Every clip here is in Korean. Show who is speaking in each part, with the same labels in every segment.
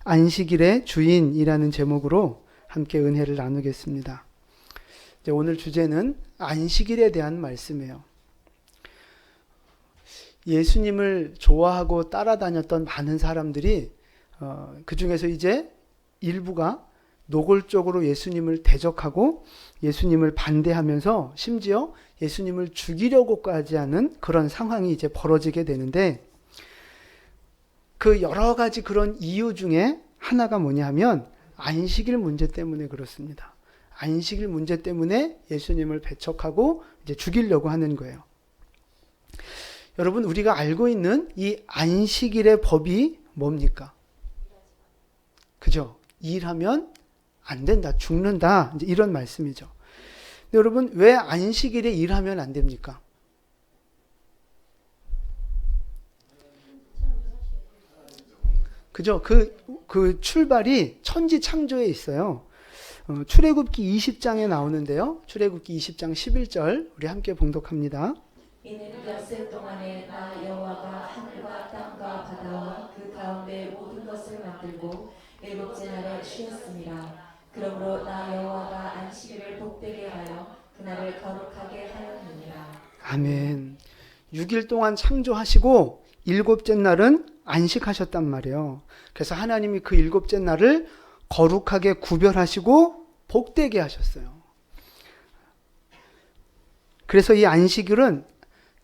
Speaker 1: 안식일의 주인이라는 제목으로 함께 은혜를 나누겠습니다. 이제 오늘 주제는 안식일에 대한 말씀이에요. 예수님을 좋아하고 따라다녔던 많은 사람들이 그 중에서 이제 일부가 노골적으로 예수님을 대적하고 예수님을 반대하면서 심지어 예수님을 죽이려고까지 하는 그런 상황이 이제 벌어지게 되는데, 그 여러 가지 그런 이유 중에 하나가 뭐냐 하면 안식일 문제 때문에 그렇습니다. 안식일 문제 때문에 예수님을 배척하고 이제 죽이려고 하는 거예요. 여러분, 우리가 알고 있는 이 안식일의 법이 뭡니까? 그죠? 일하면 안 된다, 죽는다, 이제 이런 말씀이죠. 근데 여러분, 왜 안식일에 일하면 안 됩니까? 그죠? 그 출발이 천지 창조에 있어요. 출애굽기 20장에 나오는데요. 출애굽기 20장 11절 우리 함께 봉독합니다.
Speaker 2: 이는 엿새 동안에 나 여호와가 하늘과 땅과 바다와 그 가운데 모든 것을 만들고 일곱째 날에 쉬었습니다. 그러므로 나 여호와가 안식일을 복되게 하여 그날을 거룩하게 하였느니라.
Speaker 1: 아멘. 6일 동안 창조하시고 일곱째 날은 안식하셨단 말이에요. 그래서 하나님이 그 일곱째 날을 거룩하게 구별하시고 복되게 하셨어요. 그래서 이 안식일은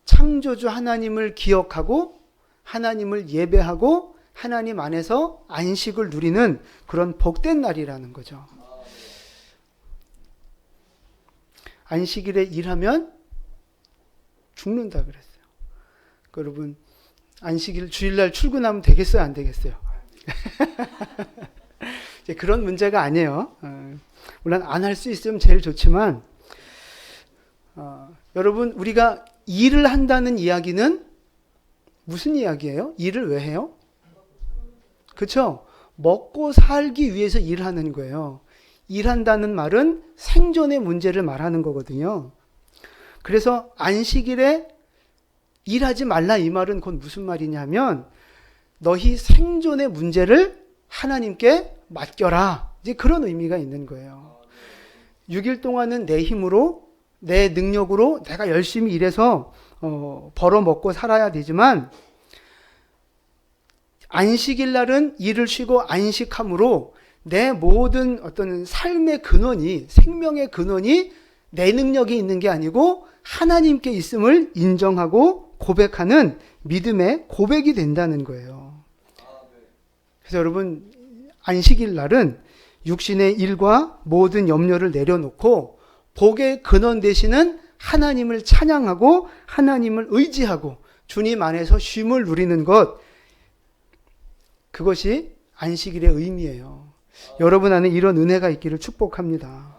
Speaker 1: 창조주 하나님을 기억하고 하나님을 예배하고 하나님 안에서 안식을 누리는 그런 복된 날이라는 거죠. 안식일에 일하면 죽는다 그랬어요. 여러분, 안식일 주일날 출근하면 되겠어요, 안 되겠어요? 이제 그런 문제가 아니에요. 물론 안 할 수 있으면 제일 좋지만, 여러분, 우리가 일을 한다는 이야기는 무슨 이야기예요? 일을 왜 해요? 그렇죠? 먹고 살기 위해서 일하는 거예요. 일한다는 말은 생존의 문제를 말하는 거거든요. 그래서 안식일에 일하지 말라, 이 말은 곧 무슨 말이냐면 너희 생존의 문제를 하나님께 맡겨라, 이제 그런 의미가 있는 거예요. 6일 동안은 내 힘으로 내 능력으로 내가 열심히 일해서 벌어먹고 살아야 되지만, 안식일 날은 일을 쉬고 안식함으로 내 모든 어떤 삶의 근원이, 생명의 근원이 내 능력이 있는 게 아니고 하나님께 있음을 인정하고 고백하는 믿음의 고백이 된다는 거예요. 그래서 여러분, 안식일 날은 육신의 일과 모든 염려를 내려놓고 복의 근원 되시는 하나님을 찬양하고 하나님을 의지하고 주님 안에서 쉼을 누리는 것, 그것이 안식일의 의미예요. 여러분 안에 이런 은혜가 있기를 축복합니다.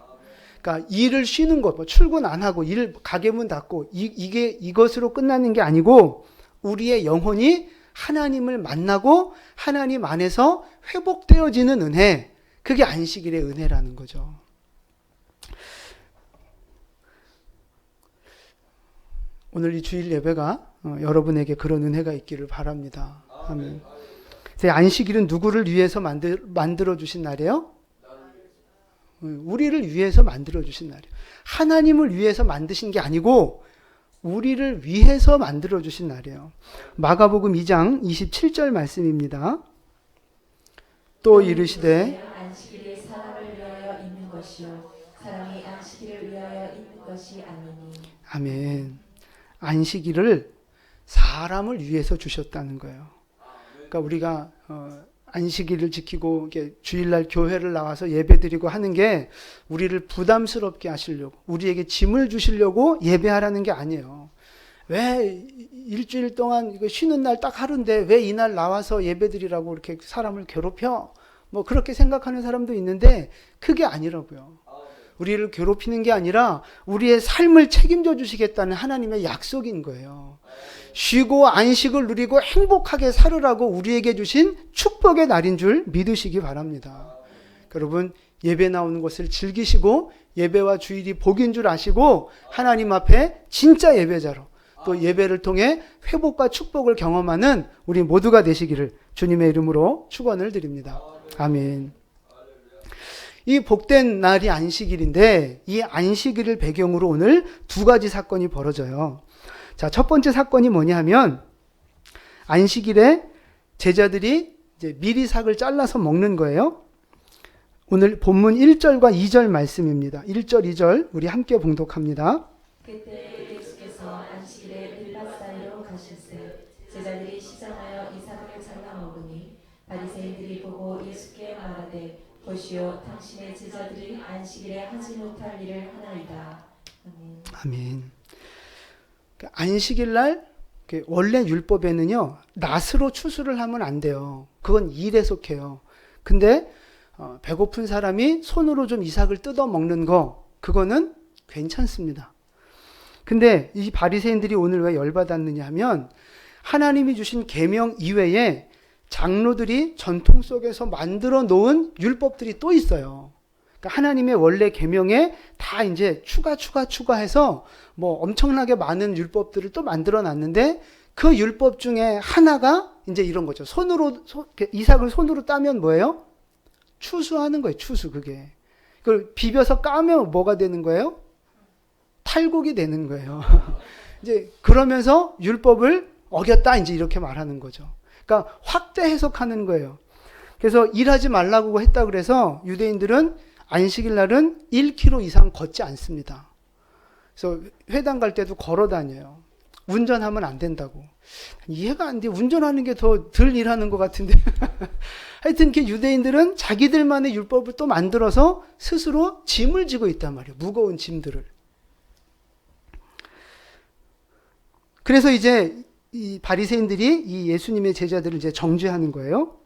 Speaker 1: 그러니까 일을 쉬는 것, 출근 안 하고 일 가게 문 닫고 이것으로 끝나는 게 아니고 우리의 영혼이 하나님을 만나고 하나님 안에서 회복되어지는 은혜, 그게 안식일의 은혜라는 거죠. 오늘 이 주일 예배가 여러분에게 그런 은혜가 있기를 바랍니다. 아멘. 안식일은 누구를 위해서 만들어 주신 날이에요? 우리를 위해서 만들어 주신 날이에요. 하나님을 위해서 만드신 게 아니고 우리를 위해서 만들어 주신 날이에요. 마가복음 2장 27절 말씀입니다. 또 이르시되
Speaker 2: 안식일이 사람을 위하여 있는 것이요 사람이 안식일을 위하여 있는 것이 아니니.
Speaker 1: 아멘. 안식일을 사람을 위해서 주셨다는 거예요. 그러니까 우리가 안식일을 지키고 주일날 교회를 나와서 예배드리고 하는 게 우리를 부담스럽게 하시려고, 우리에게 짐을 주시려고 예배하라는 게 아니에요. 왜 일주일 동안 이거 쉬는 날 딱 하루인데 왜 이날 나와서 예배드리라고 이렇게 사람을 괴롭혀? 뭐 그렇게 생각하는 사람도 있는데 그게 아니라고요. 우리를 괴롭히는 게 아니라 우리의 삶을 책임져 주시겠다는 하나님의 약속인 거예요. 쉬고 안식을 누리고 행복하게 살으라고 우리에게 주신 축복의 날인 줄 믿으시기 바랍니다. 여러분, 예배 나오는 것을 즐기시고 예배와 주일이 복인 줄 아시고 하나님 앞에 진짜 예배자로 또 예배를 통해 회복과 축복을 경험하는 우리 모두가 되시기를 주님의 이름으로 축원을 드립니다. 아멘. 이 복된 날이 안식일인데 이 안식일을 배경으로 오늘 두 가지 사건이 벌어져요. 자, 첫 번째 사건이 뭐냐 하면 안식일에 제자들이 이제 미리삭을 잘라서 먹는 거예요. 오늘 본문 1절과 2절 말씀입니다. 1절, 2절 우리 함께 봉독합니다.
Speaker 2: 그때 예수께서 안식일에 들밭 사이로 가실새 제자들이 시장하여 이삭을 잘라 먹으니 바리새인들이 보고 예수께 말하되 보시오 당신의 제자들이 안식일에 하지 못할 일을 하나이다. 아멘.
Speaker 1: 아멘. 안식일 날 원래 율법에는요 낫으로 추수를 하면 안 돼요. 그건 일에 속해요. 근데 배고픈 사람이 손으로 좀 이삭을 뜯어 먹는 거 그거는 괜찮습니다. 근데 이 바리새인들이 오늘 왜 열받았느냐 하면 하나님이 주신 계명 이외에 장로들이 전통 속에서 만들어 놓은 율법들이 또 있어요. 그러니까 하나님의 원래 계명에 다 이제 추가해서 뭐 엄청나게 많은 율법들을 또 만들어 놨는데 그 율법 중에 하나가 이제 이런 거죠. 이삭을 손으로 따면 뭐예요? 추수하는 거예요. 추수 그게. 그걸 비벼서 까면 뭐가 되는 거예요? 탈곡이 되는 거예요. 이제 그러면서 율법을 어겼다 이제 이렇게 말하는 거죠. 그러니까 확대 해석하는 거예요. 그래서 일하지 말라고 했다 그래서 유대인들은 안식일 날은 1km 이상 걷지 않습니다. 그래서 회당 갈 때도 걸어 다녀요. 운전하면 안 된다고. 이해가 안 돼. 운전하는 게 더 덜 일하는 것 같은데. 하여튼 유대인들은 자기들만의 율법을 또 만들어서 스스로 짐을 지고 있단 말이에요. 무거운 짐들을. 그래서 이제 이 바리새인들이 이 예수님의 제자들을 이제 정죄하는 거예요.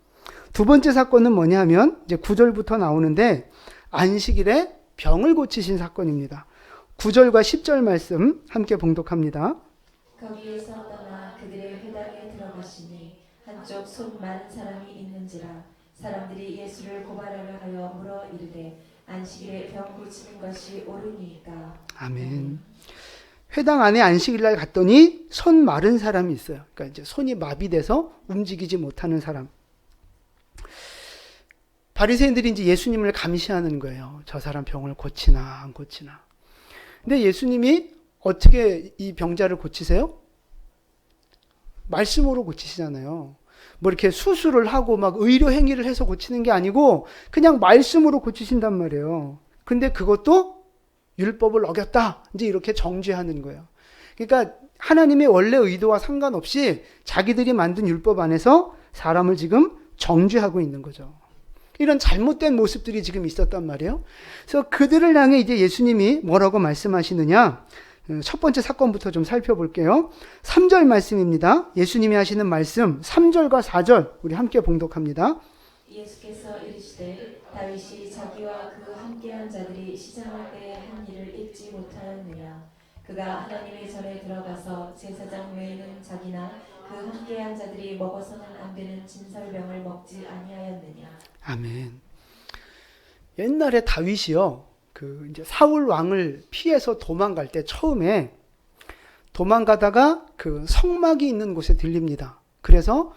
Speaker 1: 두 번째 사건은 뭐냐면 이제 9절부터 나오는데 안식일에 병을 고치신 사건입니다. 9절과 10절 말씀 함께 봉독합니다.
Speaker 2: 거기에서 떠나 그들의 회당에 들어가시니 한쪽 손 많은 사람이 있는지라 사람들이 예수를 고발하려 하여 물어 이르되 안식일에 병 고치는 것이 옳으니까.
Speaker 1: 아멘. 회당 안에 안식일 날 갔더니 손 마른 사람이 있어요. 그러니까 이제 손이 마비돼서 움직이지 못하는 사람. 바리새인들이 이제 예수님을 감시하는 거예요. 저 사람 병을 고치나 안 고치나. 근데 예수님이 어떻게 이 병자를 고치세요? 말씀으로 고치시잖아요. 뭐 이렇게 수술을 하고 막 의료 행위를 해서 고치는 게 아니고 그냥 말씀으로 고치신단 말이에요. 근데 그것도 율법을 어겼다. 이제 이렇게 정죄하는 거예요. 그러니까 하나님의 원래 의도와 상관없이 자기들이 만든 율법 안에서 사람을 지금 정죄하고 있는 거죠. 이런 잘못된 모습들이 지금 있었단 말이에요. 그래서 그들을 향해 이제 예수님이 뭐라고 말씀하시느냐? 첫 번째 사건부터 좀 살펴볼게요. 3절 말씀입니다. 예수님이 하시는 말씀 3절과 4절 우리 함께 봉독합니다.
Speaker 2: 예수께서 이르시되 다윗이 자기와 그 함께한 자들이 시장할 때에 한 일을 잊지 못하였느냐. 그가 하나님의 전에 들어가서 제사장 외에는 자기나 그 함께한 자들이 먹어서는 안 되는 진설병을 먹지 아니하였느냐.
Speaker 1: 아멘. 옛날에 다윗이요, 이제 사울 왕을 피해서 도망갈 때 처음에 도망가다가 그 성막이 있는 곳에 들립니다. 그래서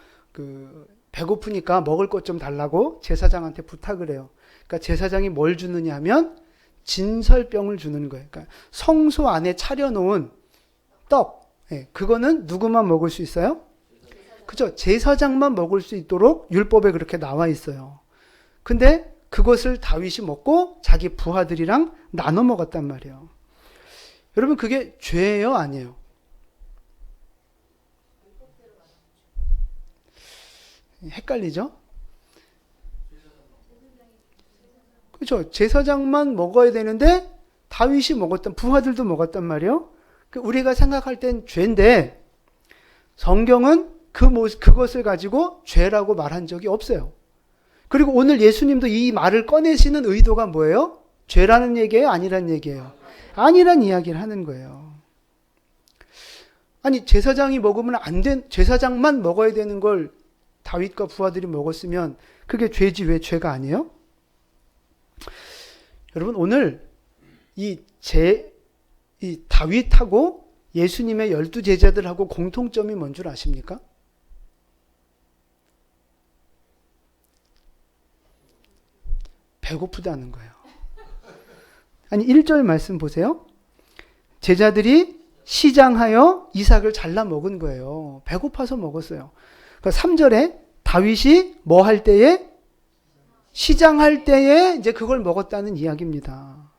Speaker 1: 배고프니까 먹을 것 좀 달라고 제사장한테 부탁을 해요. 그러니까 제사장이 뭘 주느냐 하면 진설병을 주는 거예요. 그러니까 성소 안에 차려놓은 떡, 그거는 누구만 먹을 수 있어요? 그죠? 제사장만 먹을 수 있도록 율법에 그렇게 나와 있어요. 근데 그것을 다윗이 먹고 자기 부하들이랑 나눠 먹었단 말이에요. 여러분 그게 죄예요? 아니에요? 헷갈리죠? 그렇죠. 제사장만 먹어야 되는데 다윗이 먹었던, 부하들도 먹었단 말이에요. 우리가 생각할 땐 죄인데 성경은 그것을 가지고 죄라고 말한 적이 없어요. 그리고 오늘 예수님도 이 말을 꺼내시는 의도가 뭐예요? 죄라는 얘기예요? 아니란 얘기예요? 아니란 이야기를 하는 거예요. 아니 제사장이 먹으면 안 된, 제사장만 먹어야 되는 걸 다윗과 부하들이 먹었으면 그게 죄지 왜 죄가 아니에요? 여러분 오늘 이 다윗하고 예수님의 12제자들하고 공통점이 뭔 줄 아십니까? 배고프다는 거예요. 아니 1절 말씀 보세요. 제자들이 시장하여 이삭을 잘라 먹은 거예요. 배고파서 먹었어요. 그러니까 3절에 다윗이 뭐 할 때에? 시장할 때에 이제 그걸 먹었다는 이야기입니다.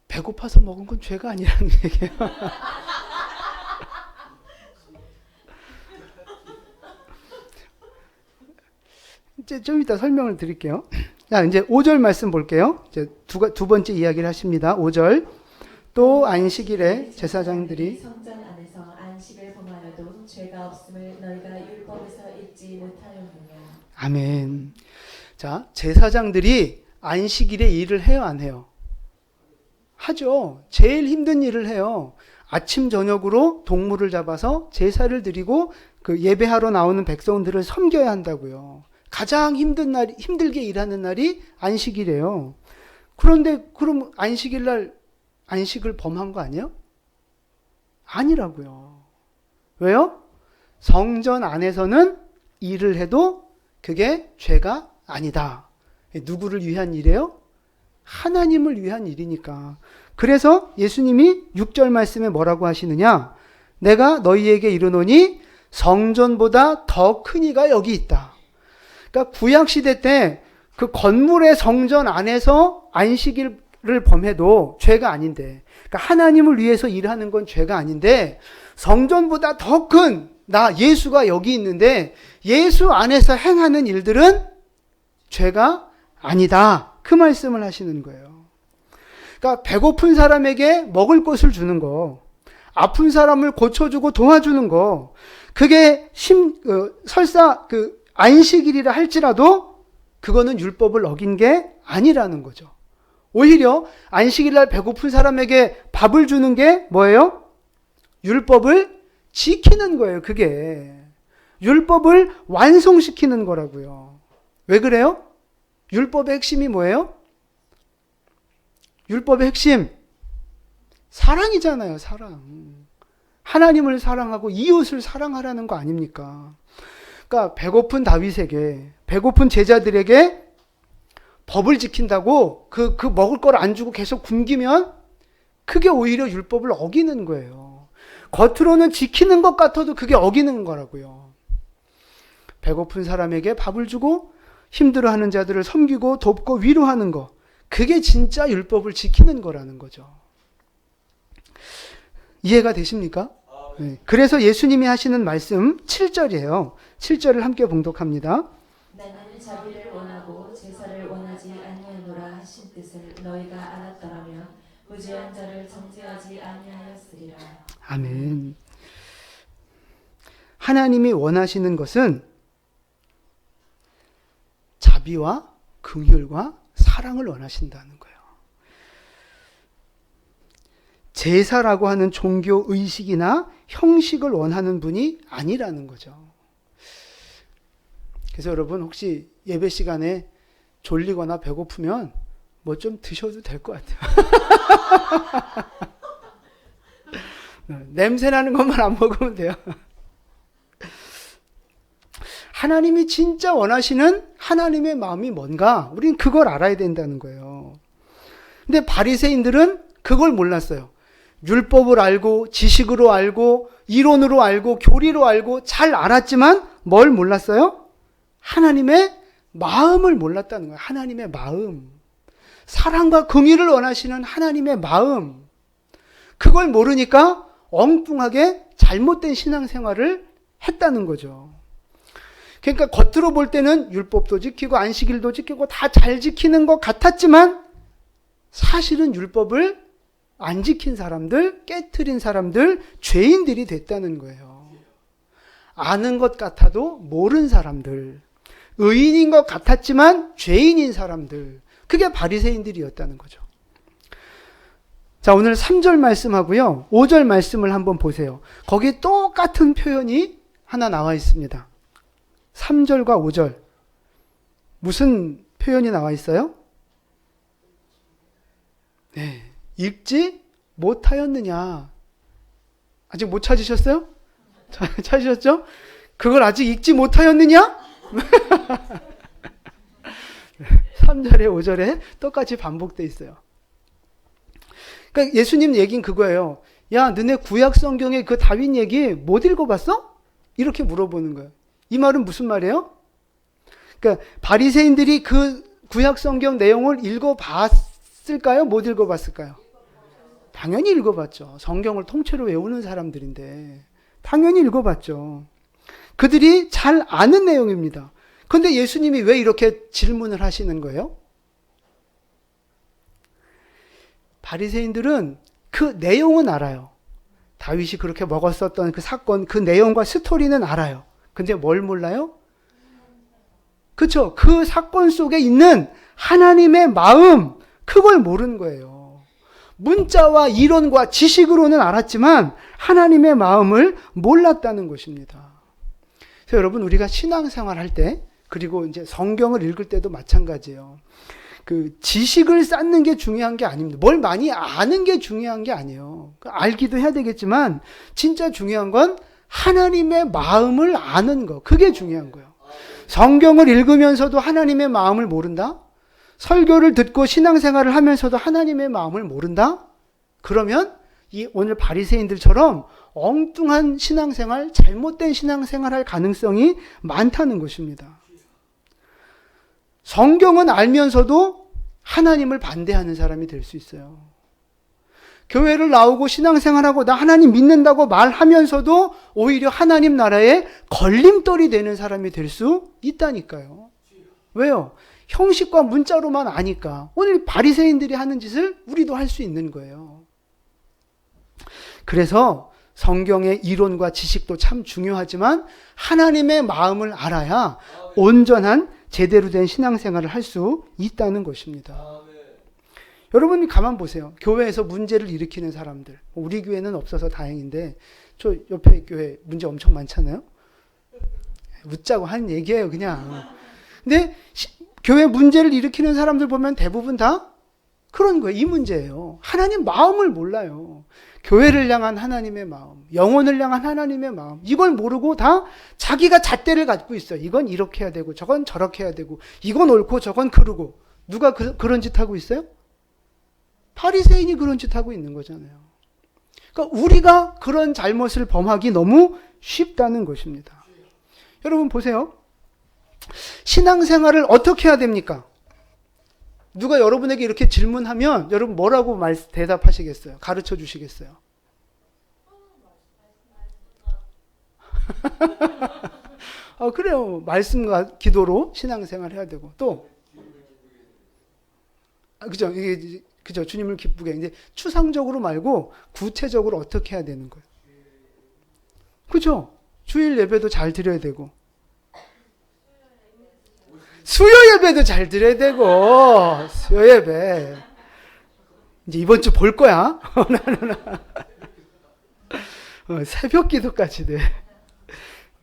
Speaker 1: 배고파서 먹은 건 죄가 아니라는 얘기예요. 이제 좀 이따 설명을 드릴게요. 자, 이제 5절 말씀 볼게요. 이제 두 번째 이야기를 하십니다. 5절. 또 안식일에 제사장들이
Speaker 2: 성전 안에서 안식을 범하여도 죄가 없음을 너희가 율법에서 읽지 못하였느냐.
Speaker 1: 아멘. 자, 제사장들이 안식일에 일을 해요, 안 해요? 하죠. 제일 힘든 일을 해요. 아침 저녁으로 동물을 잡아서 제사를 드리고 그 예배하러 나오는 백성들을 섬겨야 한다고요. 가장 힘들게 일하는 날이 안식일이에요. 그런데 그럼 안식일 날 안식을 범한 거 아니에요? 아니라고요. 왜요? 성전 안에서는 일을 해도 그게 죄가 아니다. 누구를 위한 일이에요? 하나님을 위한 일이니까. 그래서 예수님이 6절 말씀에 뭐라고 하시느냐? 내가 너희에게 이르노니 성전보다 더 큰 이가 여기 있다. 그러니까 구약시대 때 그 건물의 성전 안에서 안식일을 범해도 죄가 아닌데, 그러니까 하나님을 위해서 일하는 건 죄가 아닌데, 성전보다 더 큰 나 예수가 여기 있는데 예수 안에서 행하는 일들은 죄가 아니다. 그 말씀을 하시는 거예요. 그러니까 배고픈 사람에게 먹을 것을 주는 거, 아픈 사람을 고쳐주고 도와주는 거, 그게 설사 안식일이라 할지라도 그거는 율법을 어긴 게 아니라는 거죠. 오히려 안식일 날 배고픈 사람에게 밥을 주는 게 뭐예요? 율법을 지키는 거예요. 그게 율법을 완성시키는 거라고요. 왜 그래요? 율법의 핵심이 뭐예요? 율법의 핵심 사랑이잖아요. 사랑. 하나님을 사랑하고 이웃을 사랑하라는 거 아닙니까? 그러니까 배고픈 다윗에게, 배고픈 제자들에게 법을 지킨다고 그 먹을 걸 안 주고 계속 굶기면 그게 오히려 율법을 어기는 거예요. 겉으로는 지키는 것 같아도 그게 어기는 거라고요. 배고픈 사람에게 밥을 주고 힘들어하는 자들을 섬기고 돕고 위로하는 거, 그게 진짜 율법을 지키는 거라는 거죠. 이해가 되십니까? 네. 그래서 예수님이 하시는 말씀 7절이에요. 7절을 함께 봉독합니다.
Speaker 2: 나는 자비를 원하고 제사를 원하지 아니하노라 하신 뜻을 너희가 알았더라면 무죄한 자를 정죄하지 아니하였으리라.
Speaker 1: 아멘. 하나님이 원하시는 것은 자비와 긍휼과 사랑을 원하신다는 거예요. 제사라고 하는 종교 의식이나 형식을 원하는 분이 아니라는 거죠. 그래서 여러분 혹시 예배 시간에 졸리거나 배고프면 뭐 좀 드셔도 될 것 같아요. 냄새 나는 것만 안 먹으면 돼요. 하나님이 진짜 원하시는 하나님의 마음이 뭔가 우리는 그걸 알아야 된다는 거예요. 근데 바리새인들은 그걸 몰랐어요. 율법을 알고 지식으로 알고 이론으로 알고 교리로 알고 잘 알았지만 뭘 몰랐어요? 하나님의 마음을 몰랐다는 거예요. 하나님의 마음. 사랑과 긍휼을 원하시는 하나님의 마음. 그걸 모르니까 엉뚱하게 잘못된 신앙생활을 했다는 거죠. 그러니까 겉으로 볼 때는 율법도 지키고 안식일도 지키고 다 잘 지키는 것 같았지만 사실은 율법을 안 지킨 사람들, 깨트린 사람들, 죄인들이 됐다는 거예요. 아는 것 같아도 모르는 사람들, 의인인 것 같았지만 죄인인 사람들, 그게 바리새인들이었다는 거죠. 자, 오늘 3절 말씀하고요 5절 말씀을 한번 보세요. 거기에 똑같은 표현이 하나 나와 있습니다. 3절과 5절 무슨 표현이 나와 있어요? 네, 읽지 못하였느냐. 아직 못 찾으셨어요? 찾으셨죠? 그걸 아직 읽지 못하였느냐? (3절에) (5절에) 똑같이 반복돼 있어요. 그러니까 예수님 얘기는 그거예요. 야, 너네 구약 성경의 그 다윗 얘기 못 읽어봤어? 이렇게 물어보는 거예요. 이 말은 무슨 말이에요? 그러니까 바리새인들이 그 구약 성경 내용을 읽어봤을까요? 못 읽어봤을까요? 당연히 읽어봤죠. 성경을 통째로 외우는 사람들인데 당연히 읽어봤죠. 그들이 잘 아는 내용입니다. 그런데 예수님이 왜 이렇게 질문을 하시는 거예요? 바리새인들은 그 내용은 알아요. 다윗이 그렇게 먹었었던 그 사건, 그 내용과 스토리는 알아요. 근데 뭘 몰라요? 그렇죠. 그 사건 속에 있는 하나님의 마음, 그걸 모르는 거예요. 문자와 이론과 지식으로는 알았지만 하나님의 마음을 몰랐다는 것입니다. 그래서 여러분, 우리가 신앙생활 할 때, 그리고 이제 성경을 읽을 때도 마찬가지예요. 그 지식을 쌓는 게 중요한 게 아닙니다. 뭘 많이 아는 게 중요한 게 아니에요. 알기도 해야 되겠지만 진짜 중요한 건 하나님의 마음을 아는 거. 그게 중요한 거예요. 성경을 읽으면서도 하나님의 마음을 모른다? 설교를 듣고 신앙생활을 하면서도 하나님의 마음을 모른다? 그러면 이 오늘 바리새인들처럼 엉뚱한 신앙생활, 잘못된 신앙생활 할 가능성이 많다는 것입니다. 성경은 알면서도 하나님을 반대하는 사람이 될 수 있어요. 교회를 나오고 신앙생활하고 나 하나님 믿는다고 말하면서도 오히려 하나님 나라에 걸림돌이 되는 사람이 될 수 있다니까요. 왜요? 형식과 문자로만 아니까. 오늘 바리새인들이 하는 짓을 우리도 할 수 있는 거예요. 그래서 성경의 이론과 지식도 참 중요하지만 하나님의 마음을 알아야 온전한 제대로 된 신앙생활을 할 수 있다는 것입니다. 여러분이 가만 보세요. 교회에서 문제를 일으키는 사람들. 우리 교회는 없어서 다행인데 저 옆에 교회 문제 엄청 많잖아요. 웃자고 하는 얘기예요, 그냥. 근데 교회 문제를 일으키는 사람들 보면 대부분 다 그런 거예요. 이 문제예요. 하나님 마음을 몰라요. 교회를 향한 하나님의 마음, 영혼을 향한 하나님의 마음, 이걸 모르고 다 자기가 잣대를 갖고 있어요. 이건 이렇게 해야 되고 저건 저렇게 해야 되고 이건 옳고 저건 그르고. 누가 그런 짓 하고 있어요? 바리새인이 그런 짓 하고 있는 거잖아요. 그러니까 우리가 그런 잘못을 범하기 너무 쉽다는 것입니다. 여러분 보세요. 신앙생활을 어떻게 해야 됩니까? 누가 여러분에게 이렇게 질문하면 여러분 뭐라고 대답하시겠어요? 가르쳐 주시겠어요? 그래요. 말씀과 기도로 신앙생활 해야 되고 또 그죠? 이게 그죠? 주님을 기쁘게. 이제 추상적으로 말고 구체적으로 어떻게 해야 되는 거예요? 그죠? 주일 예배도 잘 드려야 되고 수요 예배도 잘 드려야 되고 수요 예배 이제 이번 주 볼 거야. 새벽 기도까지 돼.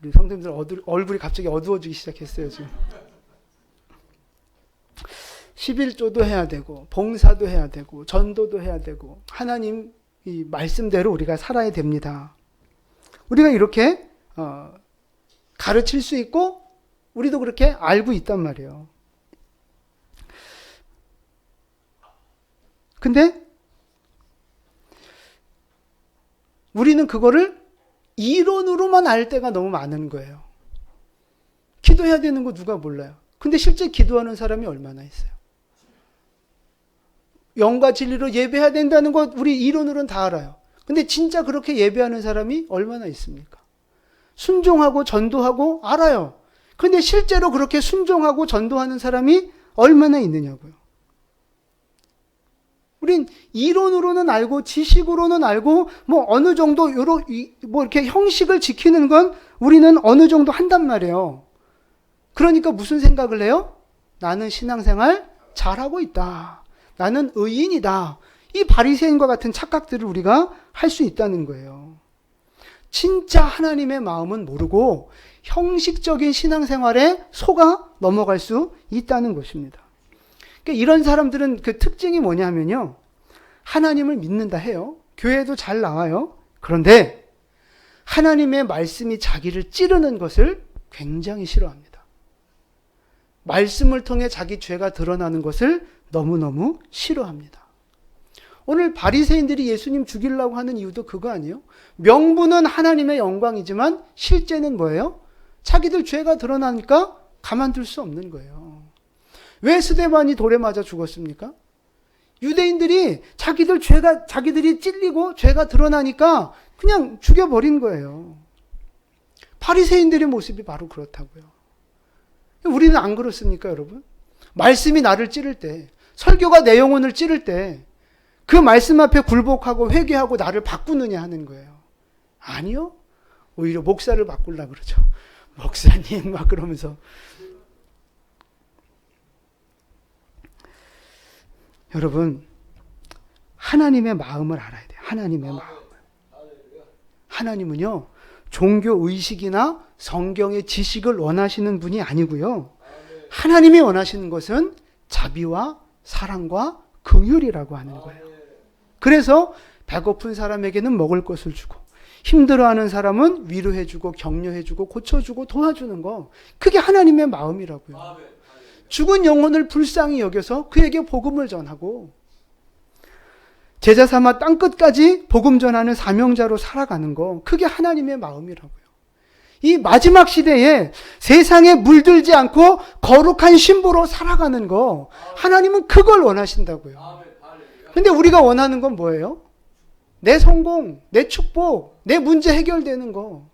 Speaker 1: 우리 성도님들 얼굴이 갑자기 어두워지기 시작했어요 지금. 11조도 해야 되고 봉사도 해야 되고 전도도 해야 되고 하나님 이 말씀대로 우리가 살아야 됩니다. 우리가 이렇게 가르칠 수 있고 우리도 그렇게 알고 있단 말이에요. 근데 우리는 그거를 이론으로만 알 때가 너무 많은 거예요. 기도해야 되는 거 누가 몰라요. 근데 실제 기도하는 사람이 얼마나 있어요. 영과 진리로 예배해야 된다는 것 우리 이론으로는 다 알아요. 근데 진짜 그렇게 예배하는 사람이 얼마나 있습니까? 순종하고 전도하고 알아요. 근데 실제로 그렇게 순종하고 전도하는 사람이 얼마나 있느냐고요. 우린 이론으로는 알고 지식으로는 알고 뭐 어느 정도 뭐 이렇게 형식을 지키는 건 우리는 어느 정도 한단 말이에요. 그러니까 무슨 생각을 해요? 나는 신앙생활 잘하고 있다. 나는 의인이다. 이 바리새인과 같은 착각들을 우리가 할 수 있다는 거예요. 진짜 하나님의 마음은 모르고 형식적인 신앙생활에 속아 넘어갈 수 있다는 것입니다. 그러니까 이런 사람들은 그 특징이 뭐냐면요. 하나님을 믿는다 해요. 교회도 잘 나와요. 그런데 하나님의 말씀이 자기를 찌르는 것을 굉장히 싫어합니다. 말씀을 통해 자기 죄가 드러나는 것을 너무너무 싫어합니다. 오늘 바리새인들이 예수님 죽이려고 하는 이유도 그거 아니에요? 명분은 하나님의 영광이지만 실제는 뭐예요? 자기들 죄가 드러나니까 가만둘 수 없는 거예요. 왜 스데반이 돌에 맞아 죽었습니까? 유대인들이 자기들이 찔리고 죄가 드러나니까 그냥 죽여버린 거예요. 바리새인들의 모습이 바로 그렇다고요. 우리는 안 그렇습니까, 여러분? 말씀이 나를 찌를 때, 설교가 내 영혼을 찌를 때, 그 말씀 앞에 굴복하고 회개하고 나를 바꾸느냐 하는 거예요. 아니요. 오히려 목사를 바꾸려고 그러죠. 목사님 막 그러면서. 여러분, 하나님의 마음을 알아야 돼요. 하나님의 마음을. 하나님은요, 종교 의식이나 성경의 지식을 원하시는 분이 아니고요. 하나님이 원하시는 것은 자비와 사랑과 긍휼이라고 하는 거예요. 그래서 배고픈 사람에게는 먹을 것을 주고, 힘들어하는 사람은 위로해주고 격려해주고 고쳐주고 도와주는 거, 그게 하나님의 마음이라고요. 죽은 영혼을 불쌍히 여겨서 그에게 복음을 전하고 제자 삼아 땅끝까지 복음 전하는 사명자로 살아가는 거, 그게 하나님의 마음이라고요. 이 마지막 시대에 세상에 물들지 않고 거룩한 신부로 살아가는 거, 하나님은 그걸 원하신다고요. 근데 우리가 원하는 건 뭐예요? 내 성공, 내 축복, 내 문제 해결되는 거.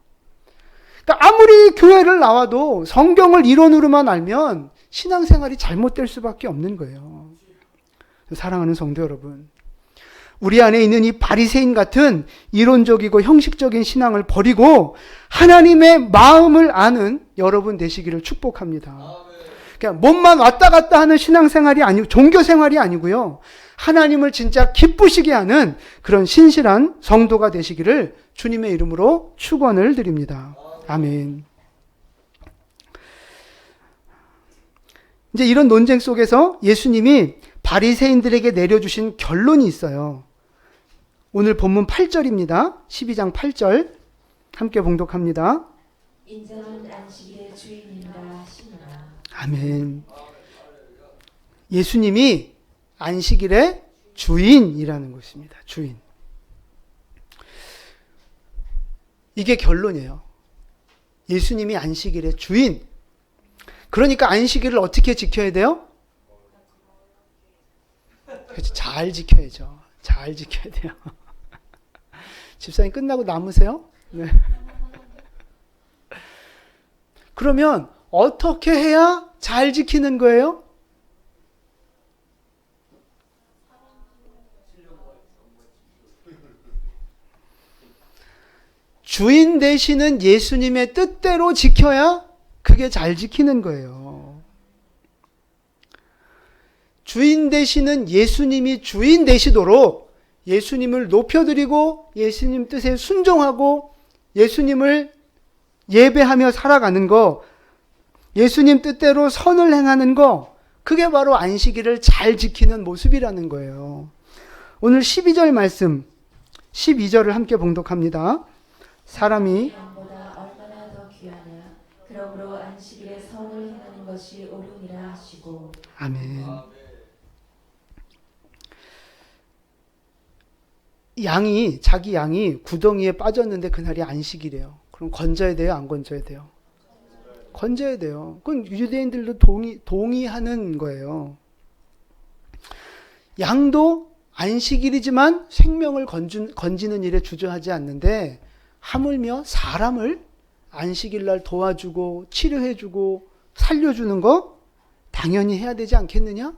Speaker 1: 그러니까 아무리 교회를 나와도 성경을 이론으로만 알면 신앙생활이 잘못될 수밖에 없는 거예요. 사랑하는 성도 여러분, 우리 안에 있는 이 바리새인 같은 이론적이고 형식적인 신앙을 버리고 하나님의 마음을 아는 여러분 되시기를 축복합니다. 그냥 몸만 왔다 갔다 하는 신앙생활이 아니고 종교생활이 아니고요. 하나님을 진짜 기쁘시게 하는 그런 신실한 성도가 되시기를 주님의 이름으로 축원을 드립니다. 아멘. 이제 이런 논쟁 속에서 예수님이 바리새인들에게 내려주신 결론이 있어요. 오늘 본문 8절입니다. 12장 8절 함께 봉독합니다.
Speaker 2: 인자는 안식일의 주인이라 하시니라.
Speaker 1: 아멘. 예수님이 안식일의 주인이라는 것입니다. 주인. 이게 결론이에요. 예수님이 안식일의 주인. 그러니까 안식일을 어떻게 지켜야 돼요? 그렇죠. 잘 지켜야죠. 잘 지켜야 돼요. 집사님 끝나고 남으세요? 네. 그러면 어떻게 해야 잘 지키는 거예요? 주인 되시는 예수님의 뜻대로 지켜야 그게 잘 지키는 거예요. 주인 되시는 예수님이 주인 되시도록 예수님을 높여드리고 예수님 뜻에 순종하고 예수님을 예배하며 살아가는 거, 예수님 뜻대로 선을 행하는 거, 그게 바로 안식일을 잘 지키는 모습이라는 거예요. 오늘 12절 말씀, 12절을 함께 봉독합니다. 사람이
Speaker 2: 양보다 얼마나 더 귀하냐. 그러므로 안식일에 선을 행하는 것이 옳으니라 하시고.
Speaker 1: 아멘. 자기 양이 구덩이에 빠졌는데 그날이 안식일이에요. 그럼 건져야 돼요? 안 건져야 돼요? 건져야 돼요. 그건 유대인들도 동의하는 거예요. 양도 안식일이지만 생명을 건지는 일에 주저하지 않는데 하물며 사람을 안식일날 도와주고 치료해주고 살려주는 거 당연히 해야 되지 않겠느냐?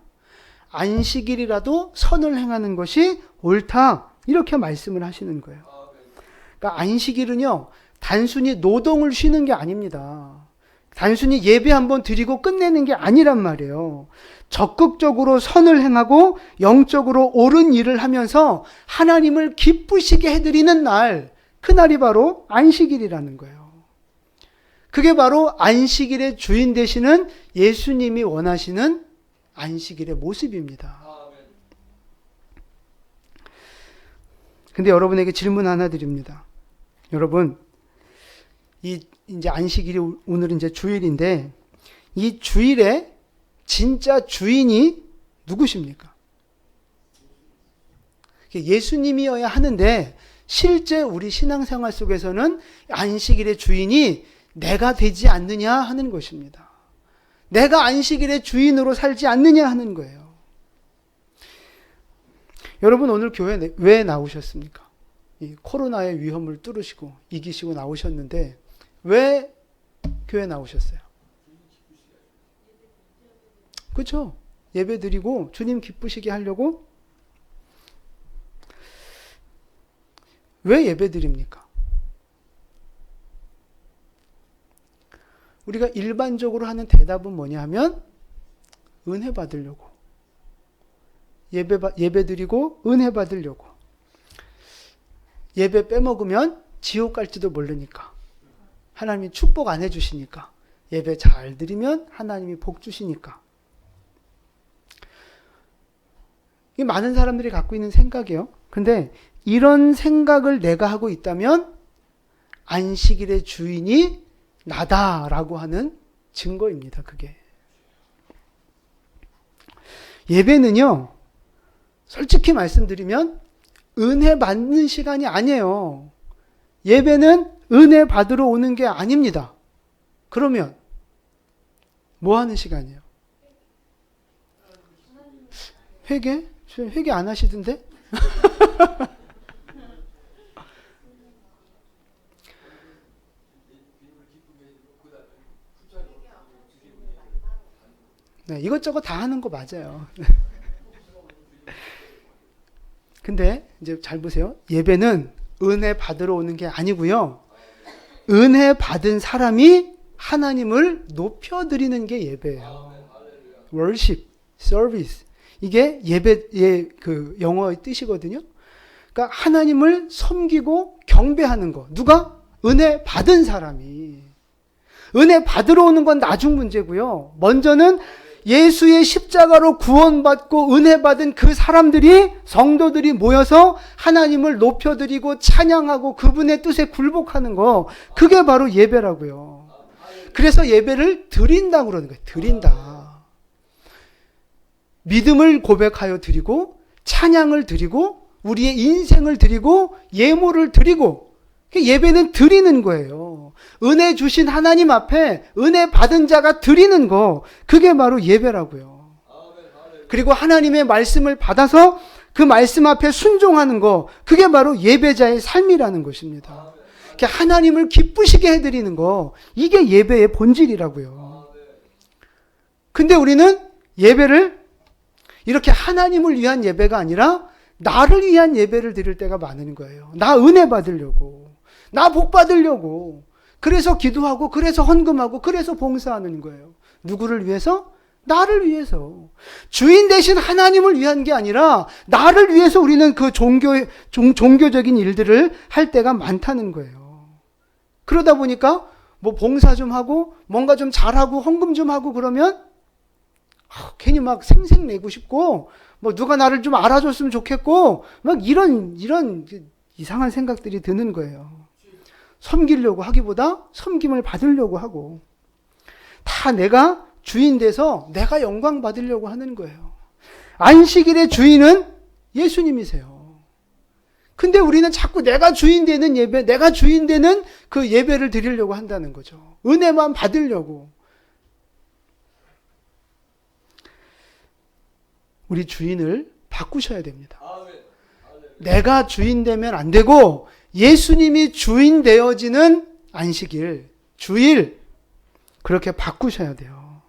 Speaker 1: 안식일이라도 선을 행하는 것이 옳다. 이렇게 말씀을 하시는 거예요. 그러니까 안식일은요, 단순히 노동을 쉬는 게 아닙니다. 단순히 예배 한번 드리고 끝내는 게 아니란 말이에요. 적극적으로 선을 행하고 영적으로 옳은 일을 하면서 하나님을 기쁘시게 해드리는 날, 그날이 바로 안식일이라는 거예요. 그게 바로 안식일의 주인 되시는 예수님이 원하시는 안식일의 모습입니다. 근데 여러분에게 질문 하나 드립니다. 여러분, 이제 안식일이 오늘은 이제 주일인데 이 주일에 진짜 주인이 누구십니까? 예수님이어야 하는데 실제 우리 신앙생활 속에서는 안식일의 주인이 내가 되지 않느냐 하는 것입니다. 내가 안식일의 주인으로 살지 않느냐 하는 거예요. 여러분 오늘 교회 왜 나오셨습니까? 이 코로나의 위험을 뚫으시고 이기시고 나오셨는데 왜 교회 나오셨어요? 그렇죠? 예배 드리고 주님 기쁘시게 하려고. 왜 예배 드립니까? 우리가 일반적으로 하는 대답은 뭐냐 하면 은혜 받으려고. 예배 드리고 은혜 받으려고. 예배 빼먹으면 지옥 갈지도 모르니까. 하나님이 축복 안 해주시니까. 예배 잘 드리면 하나님이 복 주시니까. 이 많은 사람들이 갖고 있는 생각이에요. 근데 이런 생각을 내가 하고 있다면 안식일의 주인이 나다라고 하는 증거입니다. 그게. 예배는요. 솔직히 말씀드리면 은혜 받는 시간이 아니에요. 예배는 은혜 받으러 오는 게 아닙니다. 그러면 뭐 하는 시간이에요? 회개? 회개 안 하시던데? 네, 이것저것 다 하는 거 맞아요. 근데 이제 잘 보세요. 예배는 은혜 받으러 오는 게 아니고요. 은혜 받은 사람이 하나님을 높여드리는 게 예배예요. worship, service. 이게 예배의 그 영어의 뜻이거든요. 그러니까 하나님을 섬기고 경배하는 거. 누가? 은혜 받은 사람이. 은혜 받으러 오는 건 나중 문제고요. 먼저는 예수의 십자가로 구원받고 은혜 받은 그 사람들이, 성도들이 모여서 하나님을 높여드리고 찬양하고 그분의 뜻에 굴복하는 거, 그게 바로 예배라고요. 그래서 예배를 드린다고 그러는 거예요. 드린다. 믿음을 고백하여 드리고 찬양을 드리고 우리의 인생을 드리고 예물을 드리고, 예배는 드리는 거예요. 은혜 주신 하나님 앞에 은혜 받은 자가 드리는 거, 그게 바로 예배라고요. 그리고 하나님의 말씀을 받아서 그 말씀 앞에 순종하는 거, 그게 바로 예배자의 삶이라는 것입니다. 하나님을 기쁘시게 해드리는 거, 이게 예배의 본질이라고요. 근데 우리는 예배를 이렇게 하나님을 위한 예배가 아니라 나를 위한 예배를 드릴 때가 많은 거예요. 나 은혜 받으려고, 나 복 받으려고, 그래서 기도하고, 그래서 헌금하고, 그래서 봉사하는 거예요. 누구를 위해서? 나를 위해서. 주인 대신 하나님을 위한 게 아니라 나를 위해서 우리는 그 종교적인 일들을 할 때가 많다는 거예요. 그러다 보니까 뭐 봉사 좀 하고 뭔가 좀 잘하고 헌금 좀 하고 그러면 괜히 막 생색내고 싶고, 뭐 누가 나를 좀 알아줬으면 좋겠고, 막 이런 이상한 생각들이 드는 거예요. 섬기려고 하기보다 섬김을 받으려고 하고, 다 내가 주인 돼서 내가 영광 받으려고 하는 거예요. 안식일의 주인은 예수님이세요. 근데 우리는 자꾸 내가 주인 되는 예배, 내가 주인 되는 그 예배를 드리려고 한다는 거죠. 은혜만 받으려고. 우리 주인을 바꾸셔야 됩니다. 내가 주인 되면 안 되고 예수님이 주인 되어지는 안식일, 주일, 그렇게 바꾸셔야 돼요.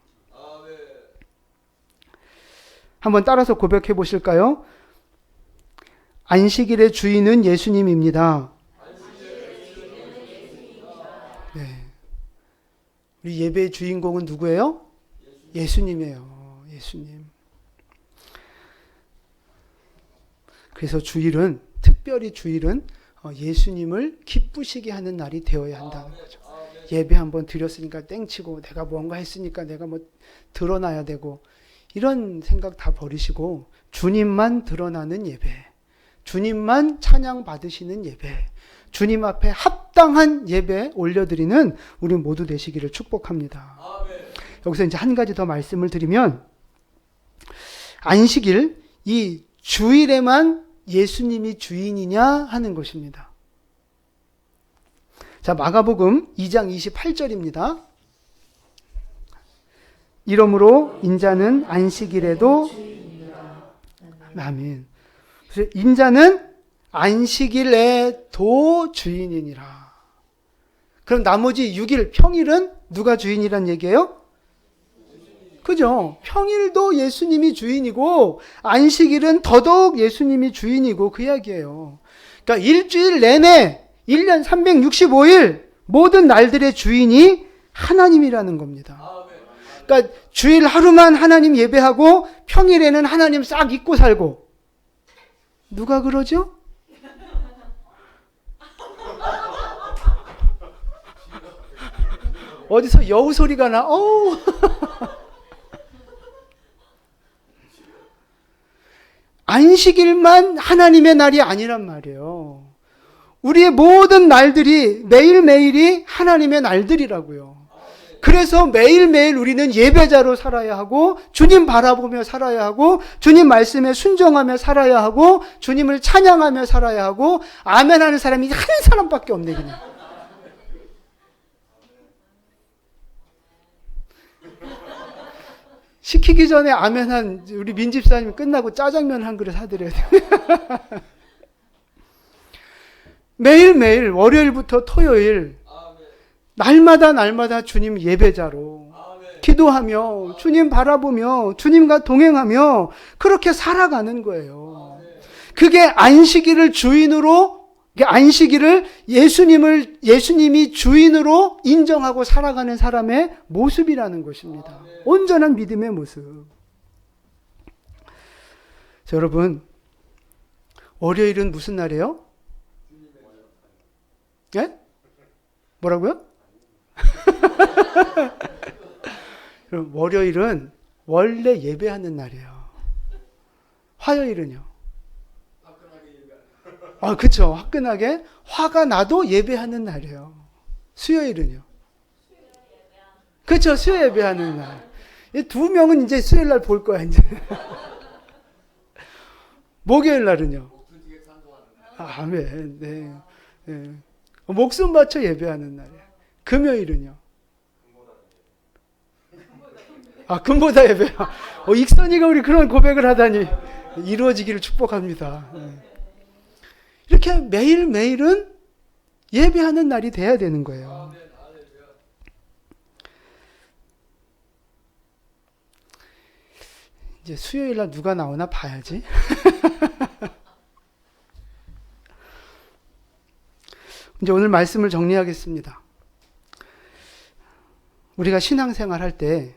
Speaker 1: 한번 따라서 고백해 보실까요? 안식일의 주인은 예수님입니다. 네. 우리 예배의 주인공은 누구예요? 예수님이에요. 예수님. 그래서 주일은, 특별히 주일은 예수님을 기쁘시게 하는 날이 되어야 한다는 거죠. 예배 한번 드렸으니까 땡치고 내가 뭔가 했으니까 내가 뭐 드러나야 되고, 이런 생각 다 버리시고 주님만 드러나는 예배, 주님만 찬양 받으시는 예배, 주님 앞에 합당한 예배 올려드리는 우리 모두 되시기를 축복합니다. 여기서 이제 한 가지 더 말씀을 드리면, 안식일, 이 주일에만 예수님이 주인이냐 하는 것입니다. 자, 마가복음 2장 28절입니다. 이러므로 인자는 안식일에도, 아멘. 그래서 인자는 안식일에도 주인이니라. 그럼 나머지 6일, 평일은 누가 주인이란 얘기예요? 그죠? 평일도 예수님이 주인이고 안식일은 더더욱 예수님이 주인이고 그 이야기예요. 그러니까 일주일 내내 1년 365일 모든 날들의 주인이 하나님이라는 겁니다. 그러니까 주일 하루만 하나님 예배하고 평일에는 하나님 싹 잊고 살고. 누가 그러죠? 어디서 여우 소리가 나? 어우. 안식일만 하나님의 날이 아니란 말이에요. 우리의 모든 날들이 매일매일이 하나님의 날들이라고요. 그래서 매일매일 우리는 예배자로 살아야 하고 주님 바라보며 살아야 하고 주님 말씀에 순종하며 살아야 하고 주님을 찬양하며 살아야 하고 아멘하는 사람이 한 사람밖에 없네 그냥. 시키기 전에 아멘한 우리 민집사님 끝나고 짜장면 한 그릇 사드려야 돼요. 매일매일 월요일부터 토요일 날마다 주님 예배자로 기도하며 주님 바라보며 주님과 동행하며 그렇게 살아가는 거예요. 그게 안식일을 주인으로, 안식일을 예수님이 주인으로 인정하고 살아가는 사람의 모습이라는 것입니다. 온전한 믿음의 모습. 자, 여러분, 월요일은 무슨 날이에요? 예? 뭐라고요? 그럼 월요일은 원래 예배하는 날이에요. 화요일은요? 아, 그쵸. 화끈하게 화가 나도 예배하는 날이에요. 수요일은요? 그쵸. 수요 예배하는 날. 이 두 명은 이제 수요일 날 볼 거야, 이제. 목요일 날은요? 아, 아멘. 네. 네. 목숨 바쳐 예배하는 날이에요. 금요일은요? 아, 금보다 예배. 익선이가 우리 그런 고백을 하다니 이루어지기를 축복합니다. 네. 이렇게 매일매일은 예배하는 날이 돼야 되는 거예요. 이제 수요일 날 누가 나오나 봐야지. 이제 오늘 말씀을 정리하겠습니다. 우리가 신앙생활 할 때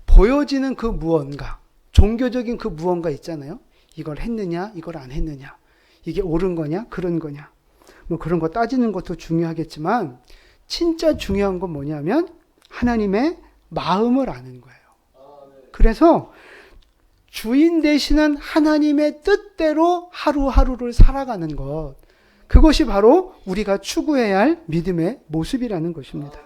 Speaker 1: 보여지는 그 무언가, 종교적인 그 무언가 있잖아요. 이걸 했느냐, 이걸 안 했느냐. 이게 옳은 거냐, 그런 거냐. 뭐 그런 거 따지는 것도 중요하겠지만 진짜 중요한 건 뭐냐면 하나님의 마음을 아는 거예요. 그래서 주인 되시는 하나님의 뜻대로 하루하루를 살아가는 것. 그것이 바로 우리가 추구해야 할 믿음의 모습이라는 것입니다.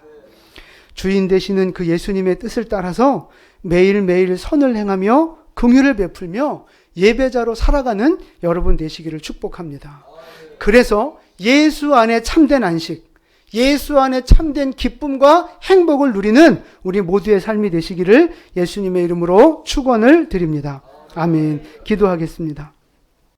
Speaker 1: 주인 되시는 그 예수님의 뜻을 따라서 매일매일 선을 행하며 긍휼을 베풀며 예배자로 살아가는 여러분 되시기를 축복합니다. 그래서 예수 안에 참된 안식, 예수 안에 참된 기쁨과 행복을 누리는 우리 모두의 삶이 되시기를 예수님의 이름으로 축원을 드립니다. 아멘. 기도하겠습니다.